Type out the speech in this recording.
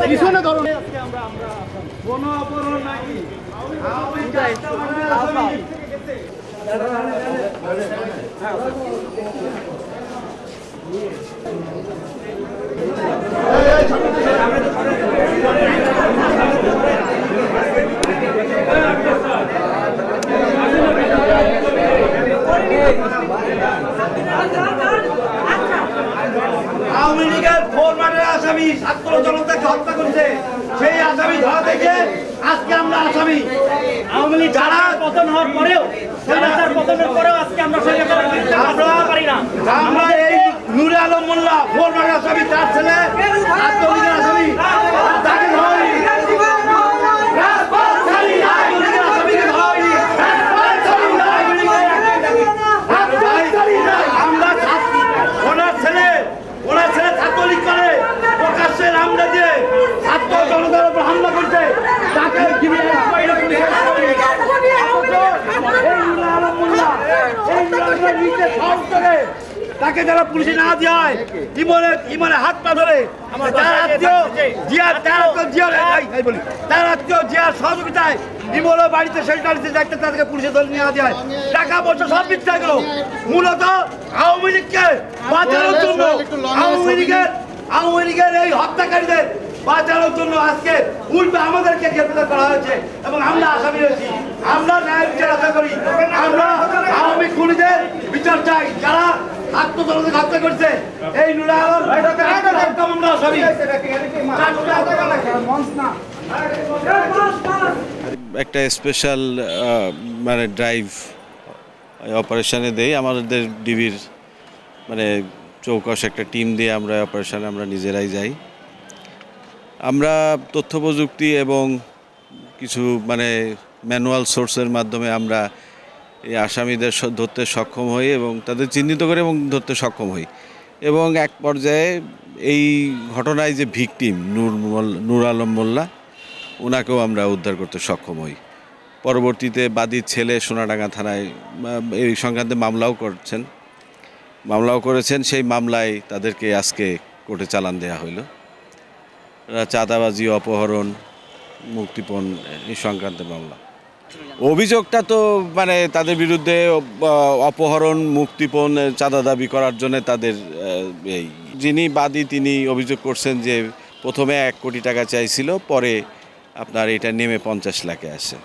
পিছনে ধরো আওয়ামী লীগের ভোট মাঠের আসামি ছাত্র জনতাকে হত্যা করেছে, সেই আসামি ধরা থেকে আজকে আমরা আসামি। আওয়ামী লীগ যারা পতন হওয়ার পরেও পতনের পরেও আজকে আমরা আমরা এই নুরে আলম মোল্লা ভোট মাঠের আসামি, তার ছেলে আত্মলীগের আসামি, তাকে ধরা হয়নি। ওনার ছেলে ছাত্রলীগ করে প্রকাশ্যে আমরা যে ছাত্র জনতার উপর হামলা করছে তাকে তাকে যারা পুলিশে না দেয় ইমনে হাত পা ধরে তার আত্মীয় জিয়ার সহযোগিতায় ইমনে বাড়িতে শেল্টার দিতে যাইতে তাদেরকে পুলিশে ধরে নিয়ে দেয়। টাকা পয়সা সব মিথ্যা গেল, মূলত আওয়ামী লীগকে বাঁচানোর জন্য আওয়ামী লীগের এই হত্যাকারীদের বাঁচানোর জন্য আজকে উল্টো আমাদেরকে গ্রেপ্তার করা হয়েছে এবং আমরা আসামি হয়েছি। আমরা ন্যায় বিচার আশা করি, আমরা আওয়ামী খুনিদের বিচার চাই যারা আত্মজনতাকে হত্যা করছে। এই নুরে আলম আমরা আসামি। একটা স্পেশাল মানে ড্রাইভ অপারেশনে দেই আমাদের ডিবির মানে চৌকস একটা টিম দিয়ে আমরা অপারেশনে আমরা নিজেরাই যাই। আমরা তথ্য প্রযুক্তি এবং কিছু মানে ম্যানুয়াল সোর্সের মাধ্যমে আমরা এই আসামিদের ধরতে সক্ষম হই এবং তাদের চিহ্নিত করে এবং ধরতে সক্ষম হই এবং এক পর্যায়ে এই ঘটনায় যে ভিকটিম নূর আলম মোল্লা ওনাকেও আমরা উদ্ধার করতে সক্ষম হই। পরবর্তীতে বাদীর ছেলে সোনাডাঙ্গা থানায় এই সংক্রান্তে মামলাও করেছেন। সেই মামলায় তাদেরকে আজকে কোর্টে চালান দেওয়া হইল। চাঁদাবাজি, অপহরণ, মুক্তিপণ এই সংক্রান্ত মামলা। অভিযোগটা তো মানে তাদের বিরুদ্ধে অপহরণ, মুক্তিপণ, চাঁদা দাবি করার জন্য তাদের এই যিনি বাদী তিনি অভিযোগ করছেন যে প্রথমে 1 কোটি টাকা চাইছিল, পরে আপনার এটা নেমে 50 লাখে আসে।